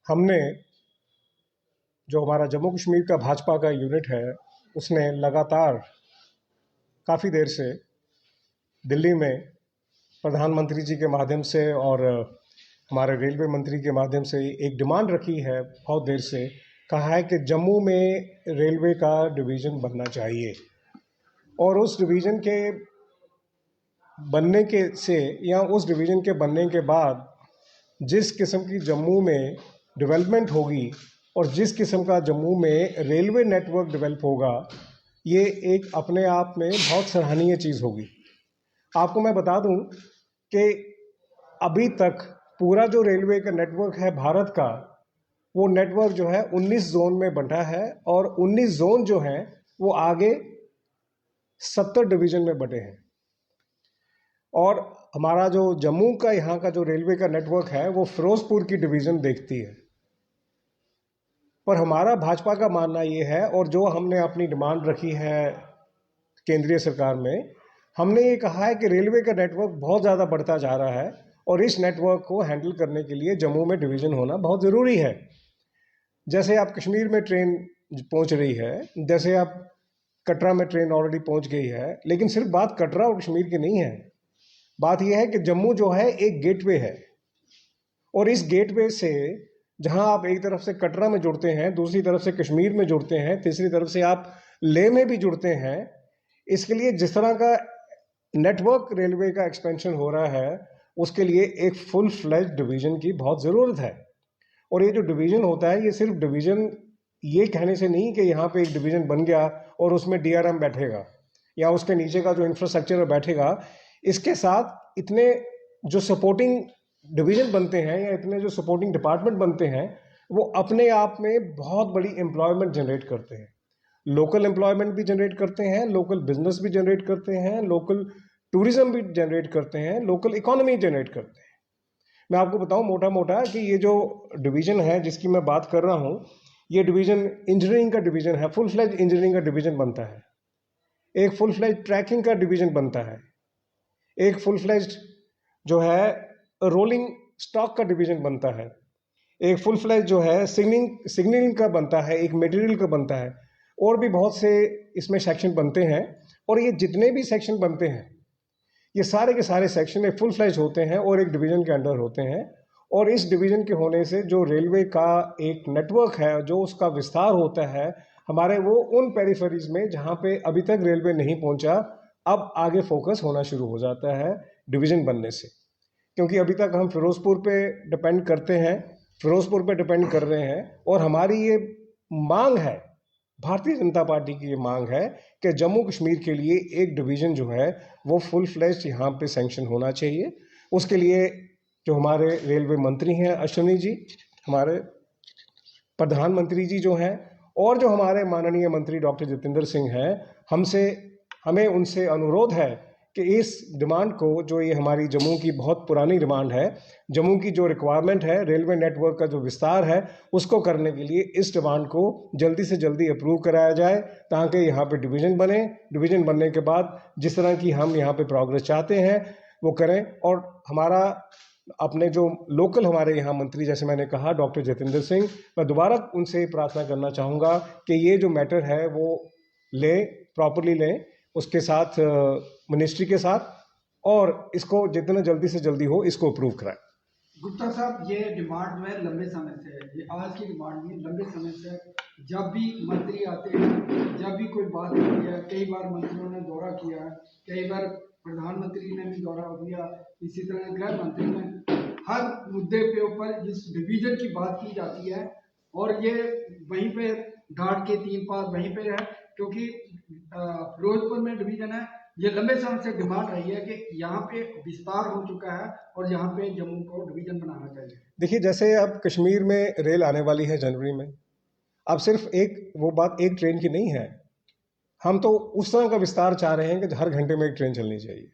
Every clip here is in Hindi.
हमने जो हमारा जम्मू कश्मीर का भाजपा का यूनिट है उसने लगातार काफ़ी देर से दिल्ली में प्रधानमंत्री जी के माध्यम से और हमारे रेलवे मंत्री के माध्यम से एक डिमांड रखी है। बहुत देर से कहा है कि जम्मू में रेलवे का डिवीज़न बनना चाहिए और उस डिवीज़न के बनने के से या उस डिवीज़न के बनने के बाद जिस किस्म की जम्मू में डेवलपमेंट होगी और जिस किस्म का जम्मू में रेलवे नेटवर्क डेवलप होगा, ये एक अपने आप में बहुत सराहनीय चीज़ होगी। आपको मैं बता दूं कि अभी तक पूरा जो रेलवे का नेटवर्क है भारत का, वो नेटवर्क जो है 19 जोन में बंटा है और 19 जोन जो हैं वो आगे 70 डिवीज़न में बटे हैं। और हमारा जो जम्मू का यहाँ का जो रेलवे का नेटवर्क है वो फिरोजपुर की डिवीज़न देखती है। पर हमारा भाजपा का मानना ये है और जो हमने अपनी डिमांड रखी है केंद्रीय सरकार में, हमने ये कहा है कि रेलवे का नेटवर्क बहुत ज़्यादा बढ़ता जा रहा है और इस नेटवर्क को हैंडल करने के लिए जम्मू में डिवीज़न होना बहुत ज़रूरी है। जैसे आप कश्मीर में ट्रेन पहुँच रही है, जैसे आप कटरा में ट्रेन ऑलरेडी पहुँच गई है, लेकिन सिर्फ बात कटरा और कश्मीर की नहीं है। बात यह है कि जम्मू जो है एक गेटवे है और इस गेटवे से जहां आप एक तरफ से कटरा में जुड़ते हैं, दूसरी तरफ से कश्मीर में जुड़ते हैं, तीसरी तरफ से आप लेह में भी जुड़ते हैं। इसके लिए जिस तरह का नेटवर्क रेलवे का एक्सपेंशन हो रहा है उसके लिए एक फुल फ्लैज डिवीज़न की बहुत ज़रूरत है। और ये जो डिवीज़न होता है ये सिर्फ डिवीज़न ये कहने से नहीं कि यहाँ पे एक डिवीज़न बन गया और उसमें डीआरएम बैठेगा या उसके नीचे का जो इंफ्रास्ट्रक्चर बैठेगा। इसके साथ इतने जो सपोर्टिंग डिवीज़न बनते हैं या इतने जो सपोर्टिंग डिपार्टमेंट बनते हैं वो अपने आप में बहुत बड़ी एम्प्लॉयमेंट जनरेट करते हैं। लोकल एम्प्लॉयमेंट भी जनरेट करते हैं, लोकल बिजनेस भी जनरेट करते हैं, लोकल टूरिज्म भी जनरेट करते हैं, लोकल इकोनॉमी जनरेट करते हैं। मैं आपको बताऊं मोटा मोटा कि ये जो डिवीज़न है जिसकी मैं बात कर रहा हूँ, ये डिवीज़न इंजीनियरिंग का डिवीज़न है। फुल फ्लैज इंजीनियरिंग का डिवीज़न बनता है, एक फुल फ्लैज ट्रैकिंग का डिवीज़न बनता है, एक फुल फ्लैज जो है रोलिंग स्टॉक का डिवीज़न बनता है, एक फुल फ्लैज जो है सिग्नलिंग का बनता है, एक मटेरियल का बनता है, और भी बहुत से इसमें सेक्शन बनते हैं। और ये जितने भी सेक्शन बनते हैं ये सारे के सारे सेक्शन एक फुल फ्लैज होते हैं और एक डिवीज़न के अंडर होते हैं। और इस डिवीज़न के होने से जो रेलवे का एक नेटवर्क है, जो उसका विस्तार होता है हमारे, वो उन पेरिफेरीज में जहाँ पे अभी तक रेलवे नहीं पहुँचा, अब आगे फोकस होना शुरू हो जाता है डिवीज़न बनने से। क्योंकि अभी तक हम फिरोजपुर पे डिपेंड करते हैं, फिरोजपुर पे डिपेंड कर रहे हैं और हमारी ये मांग है, भारतीय जनता पार्टी की ये मांग है कि जम्मू कश्मीर के लिए एक डिवीज़न जो है वो फुल फ्लैश यहाँ पे सैंक्शन होना चाहिए। उसके लिए जो हमारे रेलवे मंत्री हैं अश्विनी जी, हमारे प्रधानमंत्री जी जो हैं, और जो हमारे माननीय मंत्री डॉक्टर जितेंद्र सिंह हैं, हमें उनसे अनुरोध है कि इस डिमांड को, जो ये हमारी जम्मू की बहुत पुरानी डिमांड है, जम्मू की जो रिक्वायरमेंट है रेलवे नेटवर्क का जो विस्तार है, उसको करने के लिए इस डिमांड को जल्दी से जल्दी अप्रूव कराया जाए ताकि यहाँ पे डिवीज़न बने। डिवीज़न बनने के बाद जिस तरह की हम यहाँ पे प्रोग्रेस चाहते हैं वो करें। और हमारा अपने जो लोकल हमारे यहाँ मंत्री, जैसे मैंने कहा डॉक्टर जितेंद्र सिंह, मैं दोबारा उनसे प्रार्थना करना चाहूँगा कि ये जो मैटर है वो लें, प्रॉपरली लें, उसके साथ मिनिस्ट्री के साथ, और इसको जितना जल्दी से जल्दी हो इसको अप्रूव कराएं। गुप्ता साहब, ये डिमांड में लंबे समय से है, ये आज की डिमांड में लंबे समय से जब भी मंत्री आते हैं, जब भी कोई बात होती है, कई बार मंत्रियों ने दौरा किया है, कई बार प्रधानमंत्री ने भी दौरा किया, इसी तरह गृह मंत्री ने, हर मुद्दे पे ऊपर इस डिवीजन की बात की जाती है और ये वहीं पे डांट के 3 पास वहीं पे है, क्योंकि फिरोजपुर में डिवीजन है। ये लंबे समय से डिमांड रही है कि यहाँ पे विस्तार हो चुका है और यहाँ पे जम्मू को डिवीजन बनाना चाहिए। देखिए, जैसे अब कश्मीर में रेल आने वाली है जनवरी में, अब सिर्फ एक वो बात एक ट्रेन की नहीं है, हम तो उस तरह का विस्तार चाह रहे हैं कि हर घंटे में एक ट्रेन चलनी चाहिए।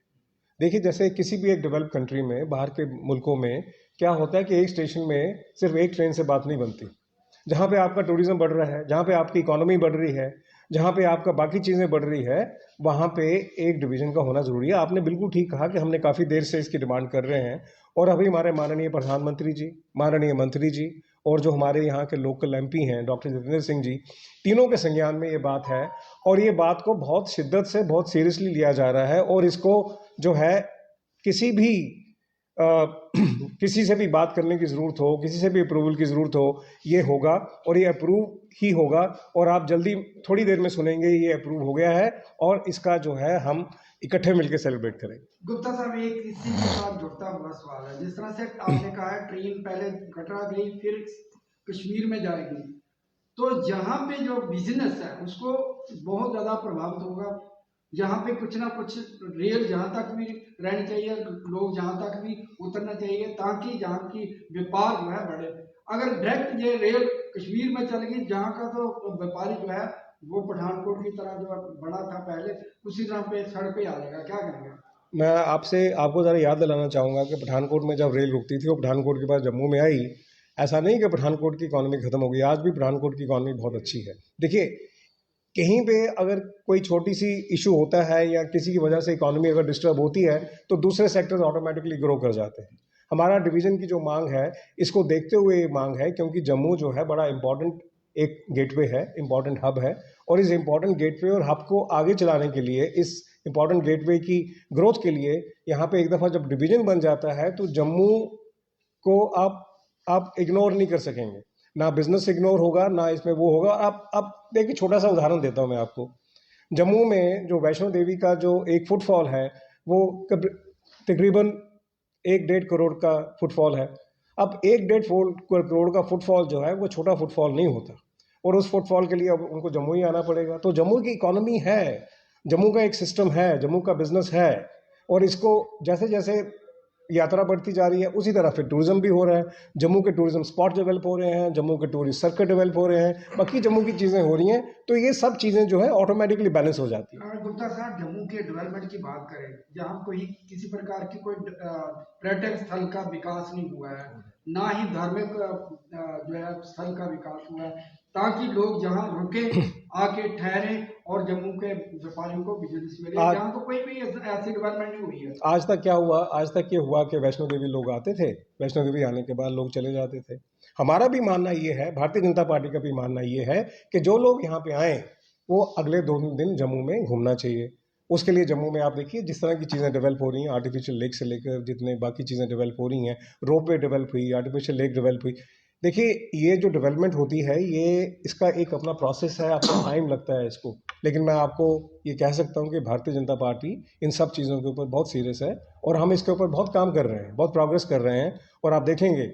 देखिए, जैसे किसी भी एक डेवलप कंट्री में, बाहर के मुल्कों में क्या होता है कि एक स्टेशन में सिर्फ एक ट्रेन से बात नहीं बनती। जहाँ पे आपका टूरिज्म बढ़ रहा है, जहाँ पे आपकी इकोनॉमी बढ़ रही है, जहाँ पे आपका बाकी चीज़ें बढ़ रही है, वहाँ पे एक डिवीज़न का होना ज़रूरी है। आपने बिल्कुल ठीक कहा कि हमने काफ़ी देर से इसकी डिमांड कर रहे हैं और अभी हमारे माननीय प्रधानमंत्री जी, माननीय मंत्री जी और जो हमारे यहाँ के लोकल एमपी हैं डॉक्टर जितेंद्र सिंह जी, तीनों के संज्ञान में ये बात है और ये बात को बहुत शिद्दत से बहुत सीरियसली लिया जा रहा है और इसको जो है किसी भी किसी से भी बात करने की ज़रूरत हो, किसी से भी अप्रूवल की ज़रूरत हो, ये होगा और ये अप्रूव ही होगा और आप जल्दी थोड़ी देर में सुनेंगे ये अप्रूव हो गया है और इसका जो है हम इकट्ठे मिलकर सेलिब्रेट करेंगे। गुप्ता साहब, एक इसी के साथ जुड़ता हुआ सवाल है। जिस तरह से आपने कहा है ट्रेन पहले कटरा गई फिर कश्मीर में जाएगी, तो जहाँ पे जो बिजनेस है उसको बहुत ज़्यादा प्रभावित होगा। यहाँ पे कुछ ना कुछ रेल जहाँ तक भी रहनी चाहिए, लोग जहाँ तक भी उतरना चाहिए ताकि जहाँ की व्यापार जो है बढ़े। अगर डायरेक्ट ये रेल कश्मीर में चल गई, जहाँ का तो व्यापारी जो है वो पठानकोट की तरह जो बड़ा था पहले, उसी तरह पे सड़क पे आ जाएगा, क्या करेंगे? मैं आपको ज़रा याद दिलाना चाहूँगा कि पठानकोट में जब रेल रुकती थी वो पठानकोट के पास जम्मू में आई। ऐसा नहीं कि पठानकोट की इकॉनमी खत्म हो गई, आज भी पठानकोट की इकॉनमी बहुत अच्छी है। देखिए, कहीं पे अगर कोई छोटी सी इशू होता है या किसी की वजह से इकॉनमी अगर डिस्टर्ब होती है तो दूसरे सेक्टर्स ऑटोमेटिकली ग्रो कर जाते हैं। हमारा डिवीज़न की जो मांग है, इसको देखते हुए ये मांग है, क्योंकि जम्मू जो है बड़ा इंपॉर्टेंट एक गेटवे है, इंपॉर्टेंट हब है और इस इंपॉर्टेंट गेटवे और हब को आगे चलाने के लिए, इस इंपॉर्टेंट गेटवे की ग्रोथ के लिए यहाँ पे एक दफ़ा जब डिवीज़न बन जाता है तो जम्मू को आप इग्नोर नहीं कर सकेंगे। ना बिजनेस इग्नोर होगा, ना इसमें वो होगा। आप देखिए, छोटा सा उदाहरण देता हूँ मैं आपको। जम्मू में जो वैष्णो देवी का जो एक फुटफॉल है वो तकरीबन 1-1.5 करोड़ का फुटफॉल है। अब 1-1.5 करोड़ का फुटफॉल जो है वो छोटा फुटफॉल नहीं होता और उस फुटफॉल के लिए अब उनको जम्मू ही आना पड़ेगा। तो जम्मू की इकोनॉमी है, जम्मू का एक सिस्टम है, जम्मू का बिजनेस है और इसको जैसे जैसे यात्रा बढ़ती जा रही है उसी तरह फिर टूरिज्म भी हो रहा है। जम्मू के टूरिज्म स्पॉट डेवलप हो रहे हैं, जम्मू के टूरिस्ट सर्किट डेवलप हो रहे हैं, बाकी जम्मू की चीज़ें हो रही हैं, तो ये सब चीज़ें जो है ऑटोमेटिकली बैलेंस हो जाती हैं। गुप्ता साहब, जम्मू के डेवलपमेंट की बात करें, जहाँ कोई किसी प्रकार की कोई पर्यटक स्थल का विकास नहीं हुआ है, ना ही धार्मिक जो है स्थल का विकास हुआ है, ताकि लोग जहाँ रुके आके ठहरे और जम्मू के व्यापारियों को बिजनेस मिले, जहाँ तो कोई भी ऐसी डेवलपमेंट नहीं हुई है। आज तक क्या हुआ? आज तक ये हुआ कि वैष्णो देवी लोग आते थे, वैष्णो देवी आने के बाद लोग चले जाते थे। हमारा भी मानना ये है, भारतीय जनता पार्टी का भी मानना ये है कि जो लोग यहाँ पे आए वो अगले 2 दिन जम्मू में घूमना चाहिए। उसके लिए जम्मू में आप देखिए जिस तरह की चीज़ें डेवलप हो रही हैं, आर्टिफिशियल लेक से लेकर जितने बाकी चीज़ें डेवलप हो रही हैं, रोपवे डेवलप हुई, आर्टिफिशियल लेक डेवलप हुई। देखिए, ये जो डेवलपमेंट होती है ये इसका एक अपना प्रोसेस है, आपको टाइम लगता है इसको, लेकिन मैं आपको ये कह सकता हूँ कि भारतीय जनता पार्टी इन सब चीज़ों के ऊपर बहुत सीरियस है और हम इसके ऊपर बहुत काम कर रहे हैं, बहुत प्रोग्रेस कर रहे हैं और आप देखेंगे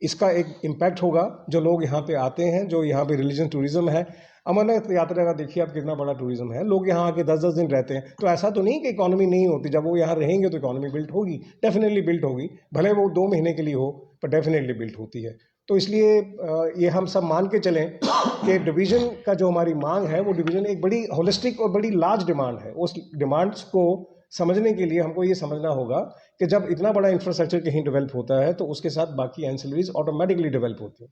इसका एक इम्पैक्ट होगा। जो लोग यहाँ पे आते हैं, जो यहाँ पे रिलीजन टूरिज्म है, अमरनाथ यात्रा का देखिए आप कितना बड़ा टूरिज्म है, लोग यहाँ आके 10-10 दिन रहते हैं, तो ऐसा तो नहीं कि इकॉनमी नहीं होती। जब वो यहाँ रहेंगे तो इकॉनमी बिल्ट होगी, डेफिनेटली बिल्ट होगी, भले वो 2 महीने के लिए हो पर डेफिनेटली बिल्ट होती है। तो इसलिए ये हम सब मान के चलें कि डिवीज़न का जो हमारी मांग है वो डिवीज़न एक बड़ी होलिस्टिक और बड़ी लार्ज डिमांड है। उस डिमांड्स को समझने के लिए हमको ये समझना होगा कि जब इतना बड़ा इंफ्रास्ट्रक्चर कहीं डेवलप होता है तो उसके साथ बाकी एंसिलरीज ऑटोमेटिकली डेवलप होती हैं।